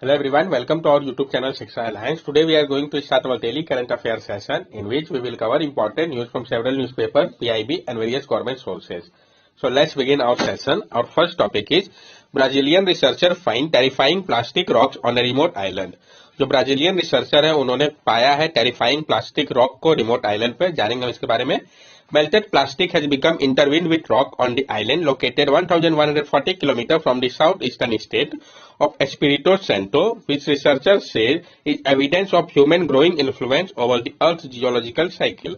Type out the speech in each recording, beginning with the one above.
Hello everyone, welcome to our YouTube channel Shiksha Alliance. Today we are going to start our daily current affairs session in which we will cover important news from several newspapers, PIB and various government sources. So let's begin our session. Our first topic is Brazilian researcher find terrifying plastic rocks on a remote island. जो Brazilian researcher है उन्होंने पाया है terrifying plastic rock को remote island पे, जानेंगे इसके बारे में। Melted plastic has become intertwined with rock on the island located 1,140 km from the southeastern state of Espírito Santo, which researchers say is evidence of human growing influence over the Earth's geological cycle.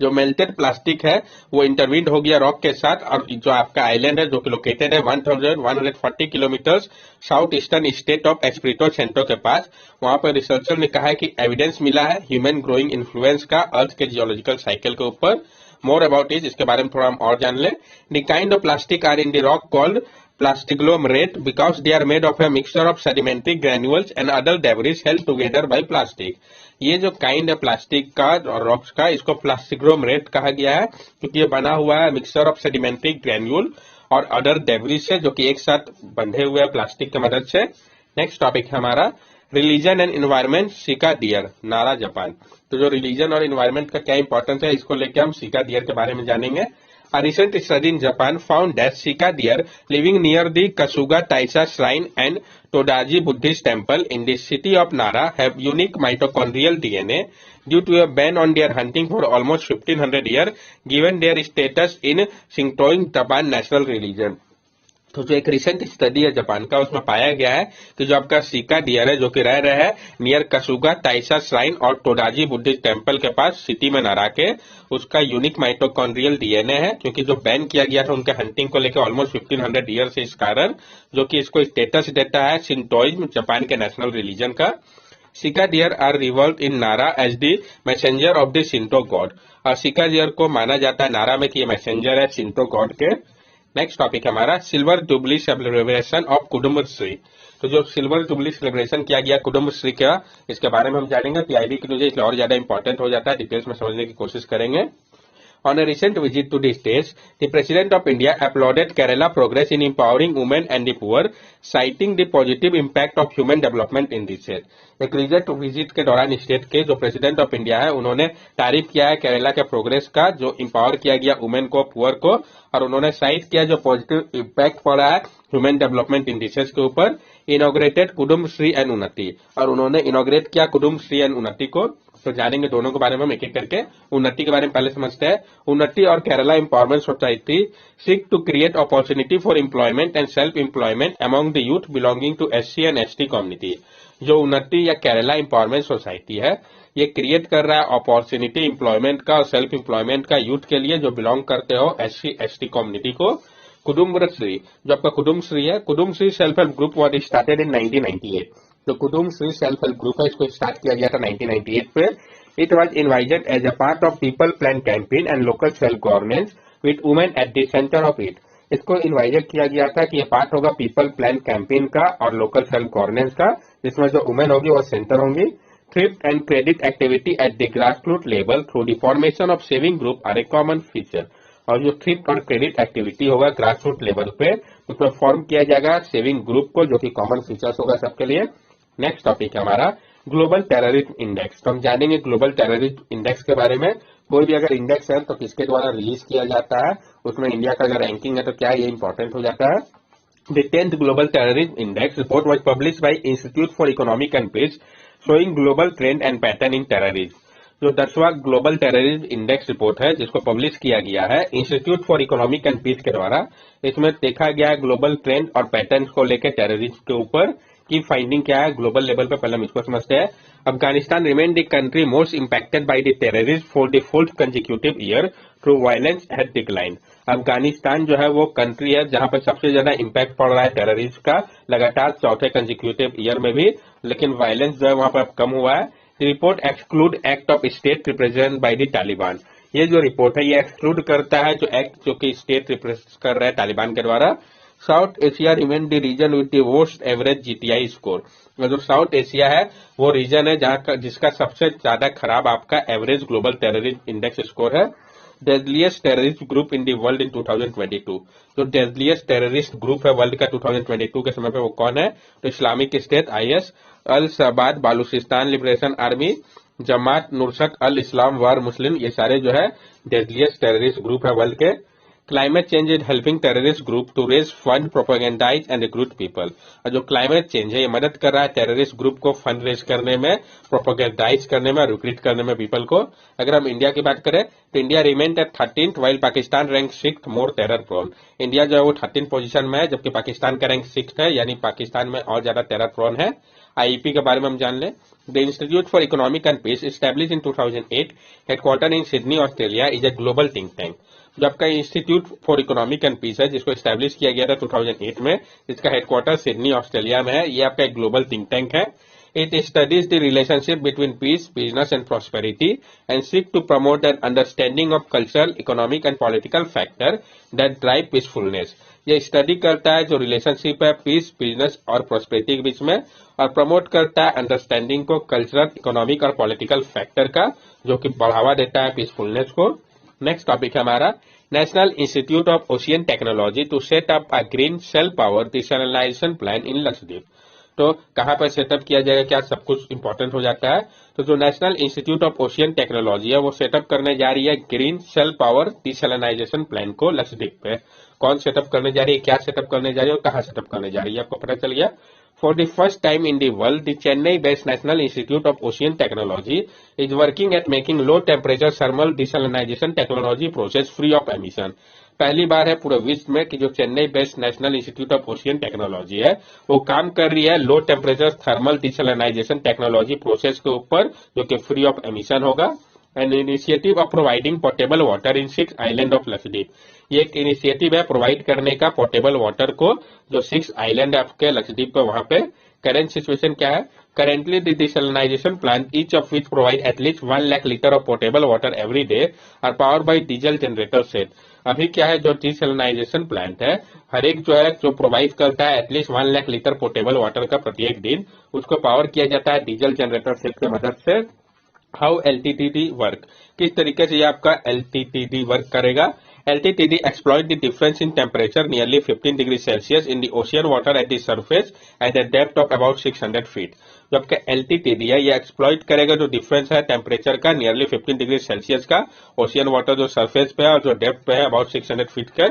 जो melted plastic है वो intervene हो गया rock के साथ, और जो आपका आइलैंड है जो कि लोकेटेड है 1140 kilometre south eastern state of Espirito Santo के पास, वहां पर रिसर्चर ने कहा है कि एविडेंस मिला है ह्यूमन ग्रोइंग इन्फ्लुएंस का अर्थ के जियोलॉजिकल साइकिल के ऊपर। मोर अबाउट इज, इसके बारे में थोड़ा हम और जान लें। The kind of plastic are in the rock called plastiglomerate because they are made of a mixture of sedimentary granules and other debris held together by plastic. ये जो काइंड है प्लास्टिक का और रॉक्स का, इसको प्लास्टिग्लोमरेट कहा गया है क्योंकि ये बना हुआ है मिक्सचर ऑफ सेडिमेंट्री ग्रैन्यूल और अदर डेब्रिस से, जो कि एक साथ बंधे हुए हैं प्लास्टिक की मदद से। नेक्स्ट टॉपिक है हमारा रिलीजन एंड एनवायरमेंट सिका डियर, नारा जापान। तो जो रिलीजन और एनवायरमेंट का क्या इंपॉर्टेंस है, इसको लेकर हम सिका डियर के बारे में जानेंगे। A recent study in Japan found that Sika deer living near the Kasuga Taisha Shrine and Todaji Buddhist temple in the city of Nara have unique mitochondrial DNA due to a ban on their hunting for almost 1500 years, given their status in Shintoin Japan national religion. तो जो एक recent study है Japan का, उसमें पाया गया है कि जो आपका सिका डियर है जो कि रह रहे हैं नियर कसुगा ताइसा श्राइन और टोडाजी बुद्धिस्ट टेम्पल के पास सिटी में नारा के, उसका यूनिक माइटोकॉन्ड्रियल डीएनए है, क्योंकि जो बैन किया गया था उनके हंटिंग को लेकर ऑलमोस्ट 1500 ईयर से, इस कारण जो कि इसको स्टेटस देता है शिंटोइज्म जापान के नेशनल रिलीजन का। Sika deer are revered in Nara as the messenger of the Shinto god, और सिका डियर को माना जाता है नारा में कि ये मैसेंजर है शिंटो गॉड के। नेक्स्ट टॉपिक है हमारा silver jubilee celebration of Kudumbashree. तो जो सिल्वर जुबली सेलिब्रेशन किया गया कुडुम्बश्री का, इसके बारे में हम जानेंगे। पीआईबी की न्यूज इसलिए और ज्यादा इंपॉर्टेंट हो जाता है, डिटेल्स में समझने की कोशिश करेंगे। On a recent visit to the states, the President of India applauded Kerala progress in empowering women and the poor, citing the positive impact of human development in the state. एक recent visit के दौरान state के जो president of India है उन्होंने तारीफ किया है केरला के प्रोग्रेस का, जो इंपावर किया गया वुमेन को, पुअर को, और उन्होंने साइट किया जो पॉजिटिव इम्पैक्ट पड़ा है ह्यूमन डेवलपमेंट इंडिसेस के ऊपर। इनॉग्रेटेड कुडुम्बश्री एंड उन्नति, और उन्होंने इनॉग्रेट किया कुडुम्बश्री एंड उन्नति को। तो जानेंगे दोनों के बारे में हम एक एक करके। उन्नति के बारे में पहले समझते हैं। उन्नति और Kerala empowerment society seek to create opportunity for employment and self employment among the youth belonging to SC and ST community. जो उन्नति या केरला एम्पावरमेंट सोसाइटी है, ये क्रिएट कर रहा है अपॉर्चुनिटी एम्प्लॉयमेंट का और सेल्फ एम्प्लॉयमेंट का यूथ के लिए जो बिलोंग करते हो एससी एसटी कम्युनिटी को। कुडुम्बश्री, जो आपका कुडुम्बश्री है, Kudumbashree self help group was started in 1998। तो कुडुम्बश्री सेल्फ हेल्प ग्रुप है, इसको स्टार्ट किया गया था 1998 पे। It was invited as a part of people plan campaign and local self governance with women at the centre of it. इसको invited किया गया था कि ये पार्ट होगा पीपल प्लान कैंपेन का और लोकल सेल्फ गवर्नेंस का, जिसमें जो वुमेन होगी वो सेंटर होंगी। Thrift and credit activity at the grassroot level through the formation of saving group are a common feature. और जो थ्रिफ्ट और क्रेडिट एक्टिविटी होगा ग्रासरूट लेवल पे, उसमें फॉर्म किया जाएगा सेविंग ग्रुप को, जो कि कॉमन फीचर्स होगा सबके लिए। नेक्स्ट टॉपिक है हमारा ग्लोबल टेररिज्म इंडेक्स। तो हम जानेंगे ग्लोबल टेररिज्म इंडेक्स के बारे में। कोई भी अगर इंडेक्स है तो किसके द्वारा रिलीज किया जाता है, उसमें इंडिया का अगर रैंकिंग है तो क्या ये इंपॉर्टेंट हो जाता है। The 10th global terrorism index report was published by institute for economic and peace showing global trend and pattern in terrorism. जो 10वां ग्लोबल टेररिज्म इंडेक्स रिपोर्ट है जिसको पब्लिश किया गया है institute for economic and peace के द्वारा, इसमें देखा गया है ग्लोबल ट्रेंड और पैटर्न को लेकर टेररिज्म के ऊपर की फाइंडिंग क्या है ग्लोबल लेवल पे, पहले हम इसको समझते हैं। Afghanistan remain the country most impacted by the terrorism for the 4th consecutive year through violence had decline. Afghanistan जो है वो कंट्री है जहां पर सबसे ज्यादा इंपैक्ट पड़ रहा है टेररिज्म का, लगातार 4थे कंसेक्यूटिव ईयर में भी, लेकिन वायलेंस जो है वहां पर कम हुआ है। Report exclude act of state represent by the Taliban. ये जो रिपोर्ट है ये एक्सक्लूड करता है जो एक्ट जो कि स्टेट रिप्रेजेंट कर रहा है तालिबान के द्वारा। South Asia remain the region with the worst average GTI score. जो साउथ एशिया है वो रीजन है जहां जिसका सबसे ज्यादा खराब आपका average global terrorism index score है। Deadliest terrorist group in the world in 2022। जो डेडलिएस्ट टेररिस्ट ग्रुप है वर्ल्ड का 2022 के समय पे वो कौन है? तो Islamic state IS, Al Shabaab Balochistan liberation army, Jamaat Nusrat al Islam wal Muslim, ये सारे जो है डेडलिएस्ट टेररिस्ट ग्रुप है वर्ल्ड के। Climate change is helping terrorist group to raise fund, propagandise and recruit people. और जो क्लाइमेट चेंज है ये मदद कर रहा है टेररिस्ट ग्रुप को फंड रेज करने में, प्रोपेगेंडाइज करने में, रिक्रूट करने में पीपल को। अगर हम इंडिया की बात करें तो India remained at 13th while Pakistan rank 6th more terror prone. India जो है वो 13 पोजीशन में है, जबकि पाकिस्तान का रैंक 6th है, यानी पाकिस्तान में और ज्यादा टेरर प्रोन है। आईईपी के बारे में हम जान लें। The institute for economic and peace establish in 2008, headquarter in Sydney Australia, is a global think tank. जो आपका institute for economic and peace है, जिसको एस्टैब्लिश किया गया था 2008 में, इसका हेडक्वार्टर सिडनी ऑस्ट्रेलिया में है, ये आपका एक ग्लोबल थिंक टैंक है। It studies the relationship between peace, business and prosperity and seek to promote an understanding of cultural, economic and political factor that drive peacefulness। ये स्टडी करता है जो रिलेशनशिप है पीस, बिजनेस और prosperity के बीच में, और प्रमोट करता है अंडरस्टैंडिंग को कल्चरल, इकोनॉमिक और पॉलिटिकल फैक्टर का, जो कि बढ़ावा देता है पीसफुलनेस को। नेक्स्ट टॉपिक है हमारा national institute of ocean technology to set up a green self power desalination plan in Lakshadweep. तो कहां पर सेटअप किया जाएगा, क्या सब कुछ इंपॉर्टेंट हो जाता है। तो जो national institute of ocean technology है वो सेटअप करने जा रही है green self power desalination plan को लक्षद्वीप पे। कौन सेटअप करने जा रही है, क्या सेटअप करने जा रही है और कहां सेटअप करने जा रही है, आपको पता चल गया। For the first time in the world, the Chennai-based National Institute of Ocean Technology is working at making low-temperature thermal desalination technology process free of emission। पहली बार है पूरे विश्व में कि जो Chennai based national institute of ocean technology है वो काम कर रही है low temperature thermal desalination technology process के ऊपर, जो कि फ्री ऑफ एमिशन होगा। An initiative of providing portable water in 6 island of Lakshadweep. ये एक इनिशिएटिव है प्रोवाइड करने का पोर्टेबल वाटर को, जो 6 आइलैंड आपके लक्षद्वीप पे वहां पे। करेंट सिचुएशन क्या है? Currently, the desalination plant, each of which provide at least 1 lakh liter of potable water every day, are powered by diesel generator set। अभी क्या है, जो डिसैलिनाइजेशन प्लांट है हर एक जो है जो प्रोवाइड करता है at least 1 lakh litre portable water का प्रत्येक दिन, उसको पावर किया जाता है डीजल जनरेटर सेट की मदद से। हाउ एलटीटीडी वर्क, किस तरीके से ये आपका एलटीटीडी वर्क करेगा। LTTD exploit the difference in temperature nearly 15 degrees Celsius in the ocean water at the surface at a depth of about 600 feet। जो आपका LTTD है ये एक्सप्लॉइट करेगा जो डिफरेंस है टेम्परेचर का नियरली 15 डिग्री सेल्सियस का ओशियन वाटर जो सरफेस पे है और जो डेप्थ पे है अबाउट 600 फीट का।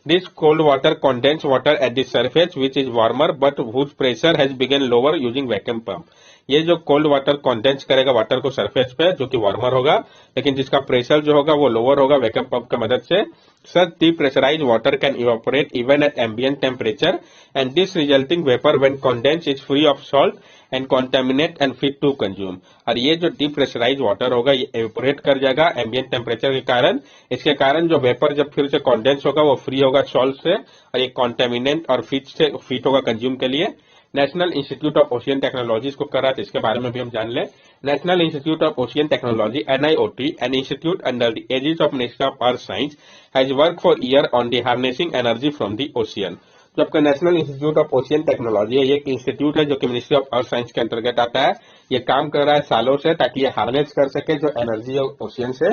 This cold water condense water at the surface which is warmer but whose pressure has begun lower using vacuum pump. ये जो कोल्ड वाटर कंडेंस करेगा वाटर को सरफेस पे, जो कि वार्मर होगा, लेकिन जिसका प्रेशर जो होगा वो लोअर होगा वैक्यूम पंप की मदद से। Such depressurized water can evaporate even at ambient temperature, and this resulting vapor when condensed is free of salt and contaminate and fit to consume। और ये जो depressurized water होगा ये evaporate कर जाएगा ambient temperature के कारण। इसके कारण जो वेपर जब फिर से condense होगा वो फ्री होगा salt से, और ये contaminant और fit होगा कंज्यूम के लिए। National institute of ocean technology को कर रहा था, इसके बारे में भी हम जान लें। National institute of ocean technology NIOT, an institute under the aegis of Ministry of Earth Science, has worked for year on the harnessing energy from the ocean। जो आपका national institute of ocean technology है ये एक institute है जो कि ministry of earth science के अंतर्गत आता है। ये काम कर रहा है सालों से ताकि ये हार्नेस कर सके जो एनर्जी ओशियन से।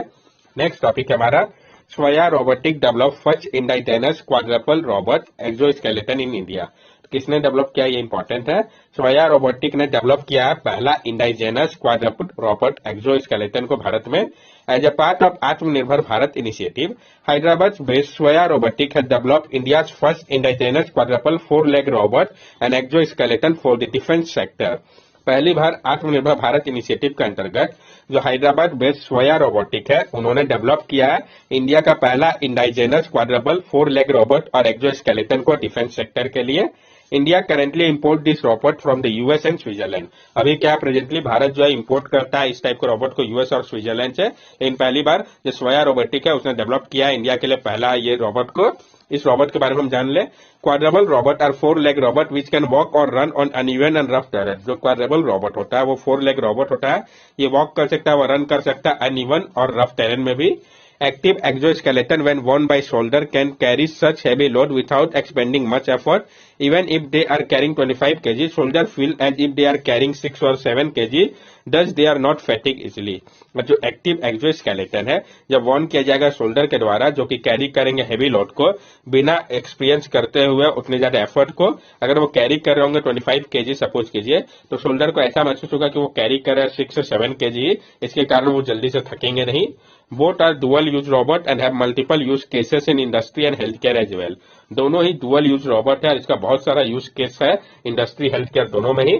नेक्स्ट टॉपिक है हमारा Swaya robotic develop first indigenous quadruple robot exoskeleton in India. किसने डेवलप किया ये इंपॉर्टेंट है। स्वया रोबोटिक ने डेवलप किया है पहला इंडाइजेनस क्वाड्रपल रोबोट एक्सोस्केलेटन को भारत में। As a part of Atmanirbhar Bharat initiative, Hyderabad based Swaya robotic has developed India's first indigenous quadruple 4-leg robot and exoskeleton for the defence sector. पहली बार आत्मनिर्भर भारत इनिशिएटिव के अंतर्गत जो हैदराबाद बेस्ड स्वया रोबोटिक है उन्होंने डेवलप किया है इंडिया का पहला इंडाइजेनस क्वाड्रपल 4-leg रोबोट और एक्सोस्केलेटन को डिफेंस सेक्टर के लिए। India currently import this robot from the US and Switzerland. अभी क्या प्रेजेंटली भारत जो है इंपोर्ट करता है इस टाइप के रोबोट को यूएस और स्विट्जरलैंड से, लेकिन पहली बार जो स्वया रोबोटिक है उसने डेवलप किया है इंडिया के लिए पहला ये रोबोट को। इस रोबोट के बारे में हम जान ले। क्वाड्रपल रोबोट और 4-leg robot which can walk और run on uneven and rough terrain. जो क्वाड्रपल रोबोट होता है वो 4-leg रोबोट होता है, ये वॉक कर सकता है, वो रन कर सकता है अनइवन और रफ टेरेन में भी। Active exoskeleton when worn by shoulder can carry such heavy load without expending much effort Even if they are carrying 25 kg, soldiers feel as if they are carrying 6 or 7 kg. Thus they are not fatigue easily. और जो active exoskeleton है, जब Warne किया जाएगा shoulder के द्वारा, जो कि कैरी करेंगे हैवी लोड को बिना एक्सपीरियंस करते हुए उतने ज्यादा एफर्ट को, अगर वो कैरी कर रहे होंगे 25 kg सपोज कीजिए, तो शोल्डर को ऐसा महसूस होगा कि वो कैरी कर रहे हैं 6 से 7 kg, इसके कारण वो जल्दी से थकेंगे नहीं। Both are dual use robot and have multiple use cases in industry and health care as well. दोनों ही डुअल यूज रोबोट है, इसका बहुत सारा यूज केस है इंडस्ट्री हेल्थ केयर दोनों में ही।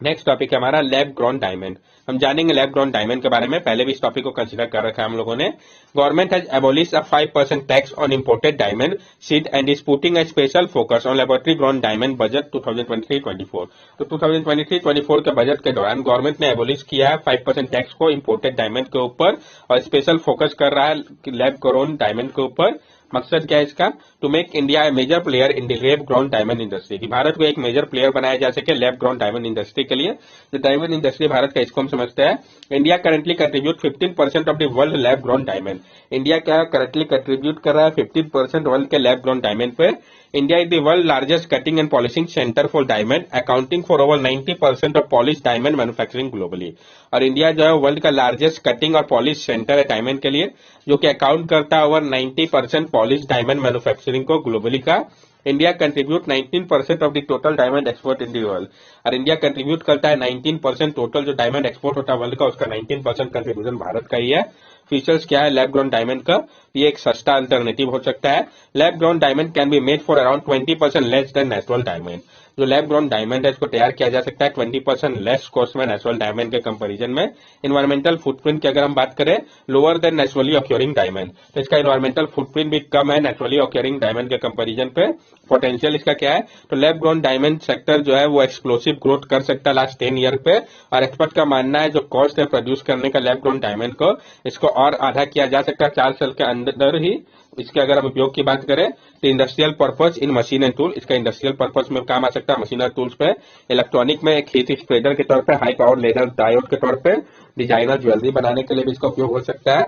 नेक्स्ट टॉपिक है हमारा लैब ग्रोन डायमंड। हम जानेंगे लैब ग्रोन डायमंड के बारे में, पहले भी इस टॉपिक को कंसीडर कर रखा है हम लोगों ने। Government has abolish a 5% tax on imported diamond seed and is putting a special focus on laboratory grown diamond budget 2023-24। तो 2023-24 के बजट के दौरान गवर्नमेंट ने एबॉलिश किया है 5% टैक्स को इंपोर्टेड डायमंड के ऊपर और स्पेशल फोकस कर रहा है लैब ग्रोन डायमंड के ऊपर। मकसद क्या है इसका? To make India a major player in the lab grown diamond industry, कि भारत को एक मेजर प्लेयर बनाया जा सके लैब ग्रोन डायमंड इंडस्ट्री के लिए। जो डायमंड इंडस्ट्री भारत का, इसको हम समझते हैं। India currently contribute 15% of the world lab grown diamond. India क्या करंटली कंट्रीब्यूट कर रहा है 15% वर्ल्ड के लैब ग्रोन डायमंड पे। India is the world largest cutting and polishing centre for diamond, accounting for over 90% of polish diamond manufacturing globally. और India जो है world का लार्जेस्ट कटिंग और पॉलिश सेंटर है डायमंड के लिए, जो कि अकाउंट करता है ओवर 90% पॉलिश डायमंड मैन्युफैक्चरिंग को ग्लोबली का। India contribute 19% of the total diamond export in the world, और इंडिया कंट्रीब्यूट करता है 19% टोटल जो डायमंड एक्सपोर्ट होता है वर्ल्ड का, उसका 19% कंट्रीब्यूशन भारत का ही है। फीचर्स क्या है लैब ग्रोन डायमंड का? ये एक सस्ता अल्टरनेटिव हो सकता है। Lab grown diamond can be made for around 20% less than natural diamond. जो लैब ग्रोन डायमंड है इसको तैयार किया जा सकता है 20% लेस कॉस्ट में नेचुरल डायमंड के कंपैरिजन में। इन्वायरमेंटल फुटप्रिंट की अगर हम बात करें, लोअर देन नेचुरली ऑक्योरिंग डायमंड, तो इसका इन्वायरमेंटल फुटप्रिंट भी कम है नेचुरली ऑक्योरिंग डायमंड के कंपैरिजन पे। पोटेंशियल इसका क्या है? तो लैब ग्रोन डायमंड सेक्टर जो है वो एक्सप्लोसिव ग्रोथ कर सकता है लास्ट 10 ईयर पे, और एक्सपर्ट का मानना है जो कॉस्ट है प्रोड्यूस करने का लैब ग्रोन डायमंड को, इसको और आधा किया जा सकता है 4 साल के अंदर ही। इसके अगर हम उपयोग की बात करें तो industrial purpose in machine and tool, इसका इंडस्ट्रियल पर्पस में काम आ सकता है मशीन और टूल्स पे। इलेक्ट्रॉनिक में एक हीट स्प्रेडर के तौर पे, हाई पावर लेजर डायोड के तौर पे, डिजाइनर ज्वेलरी बनाने के लिए भी इसका उपयोग हो सकता है।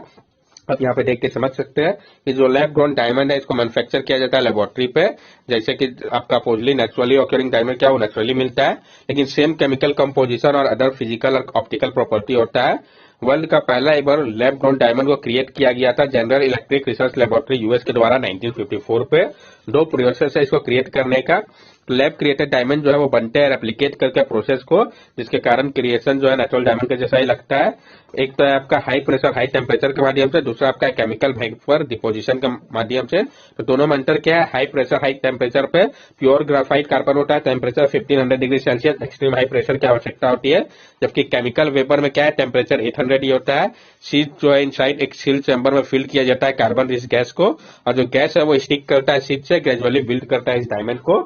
आप यहाँ पे देख के समझ सकते हैं कि जो लैब ग्रोन डायमंड है इसको मैन्युफैक्चर किया जाता है लेबोरेटरी पे। जैसे कि आपका पोजली नेचुरली ऑक्योरिंग डायमंड क्या वो नेचुरली मिलता है, लेकिन सेम केमिकल कंपोजिशन और अदर फिजिकल और ऑप्टिकल प्रॉपर्टी होता है। वर्ल्ड का पहला एक बार लैब ग्रोन डायमंड को क्रिएट किया गया था general electric research laboratory US के द्वारा 1954 पे। 2 प्रोसेस है इसको क्रिएट करने का। लैब क्रिएटेड डायमंड जो है वो बनते हैं रेप्लिकेट करके प्रोसेस को, जिसके कारण क्रिएशन जो है नेचुरल डायमंड के जैसा ही लगता है। एक तो है आपका हाई प्रेशर हाई टेम्परेचर के माध्यम से, दूसरा आपका केमिकल वेपर डिपोजिशन के माध्यम से। तो दोनों में अंतर क्या है? हाई प्रेशर हाई टेम्परेचर पे प्योर ग्राफाइट कार्बन होता है, temperature 1500 degree Celsius, extreme high pressure की आवश्यकता होती है। जबकि केमिकल वेपर में क्या है? टेम्परेचर 800 ही होता है। शीट जो है इनसाइड एक सील चैम्बर में फिल किया जाता है कार्बन रिच गैस को, और जो गैस है वो स्टिक करता है शीट से, ग्रेजुअली बिल्ड करता है इस डायमंड को।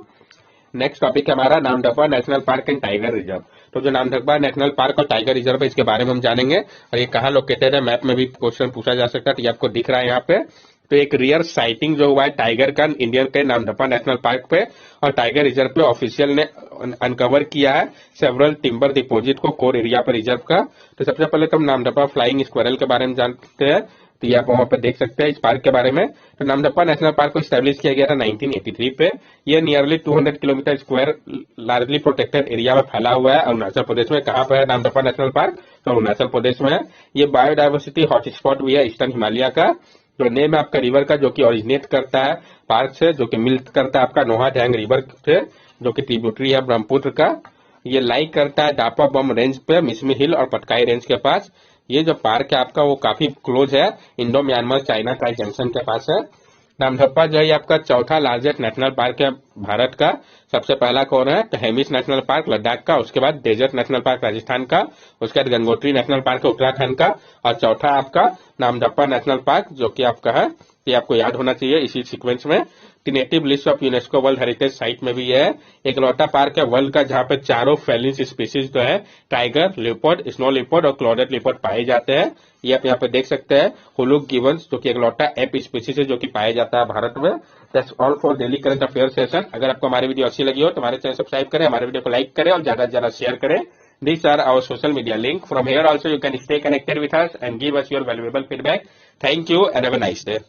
नेक्स्ट टॉपिक है हमारा Namdapha national park and tiger reserve. तो जो नामदफा नेशनल पार्क और टाइगर रिजर्व है इसके बारे में हम जानेंगे, और ये कहाँ लोकेटेड है, मैप में भी क्वेश्चन पूछा जा सकता है, तो ये आपको दिख रहा है यहाँ पे। तो एक रियर साइटिंग जो हुआ है टाइगर का इंडियन के नामदफा नेशनल पार्क पे और टाइगर रिजर्व पे, ऑफिशियल ने अनकवर किया है सेवरल टिम्बर डिपोजिट को कोर एरिया पर रिजर्व का। तो सबसे पहले तो हम नामदफा फ्लाइंग स्क्वायरल के बारे में जानते हैं, तो ये आप वहां पे देख सकते हैं इस पार्क के बारे में। तो नामदफा नेशनल पार्क को स्टैब्लिश किया गया था 1983 पे। ये nearly 200 kilometre square largely protected area में फैला हुआ है अरुणाचल प्रदेश में। कहाँ पे है नामदफा नेशनल पार्क? तो अरुणाचल प्रदेश में है। ये बायोडायवर्सिटी हॉटस्पॉट भी है ईस्टर्न हिमालय का। जो नेम है आपका रिवर का, जो कि ओरिजिनेट करता है पार्क से, जो कि मिल्क करता है आपका नोहा डैंग रिवर से, जो कि ट्रिब्यूटरी है ब्रह्मपुत्र का। ये लाइक करता है डापा बम रेंज पे, मिसमी हिल और पटकाई रेंज के पास। ये जो पार्क है आपका वो काफी क्लोज है Indo Myanmar China tri junction के पास है। नामदफा जो है आपका चौथा लार्जेस्ट नेशनल पार्क है भारत का। सबसे पहला कौन है? तो हेमिस नेशनल पार्क लद्दाख का, उसके बाद डेजर्ट नेशनल पार्क राजस्थान का, उसके बाद गंगोत्री नेशनल पार्क उत्तराखंड का, और चौथा आपका नामदफा नेशनल पार्क जो कि आपका है, ये आपको याद होना चाहिए इसी सीक्वेंस में। Native list of UNESCO world heritage site में भी है। एक लौटा पार्क है वर्ल्ड का जहां पे चारों फेलिन स्पीसीज जो है टाइगर, लियोपार्ड, स्नो लियोपार्ड और क्लॉडेड लियोपार्ड पाए जाते हैं। ये आप यहाँ पे देख सकते हैं। हुलुक गिवंस जो कि एक लौटा एप स्पीसीज है जो कि पाया जाता है भारत में। That's all for daily current affair session. अगर आपको हमारी वीडियो अच्छी लगी हो तो हमारे चैनल सब्सक्राइब करें, हमारे वीडियो को लाइक करें और ज्यादा से ज्यादा शेयर करें। These are our social media link. From here also you can stay connected with us and give us your valuable feedback. Thank you and have a nice day.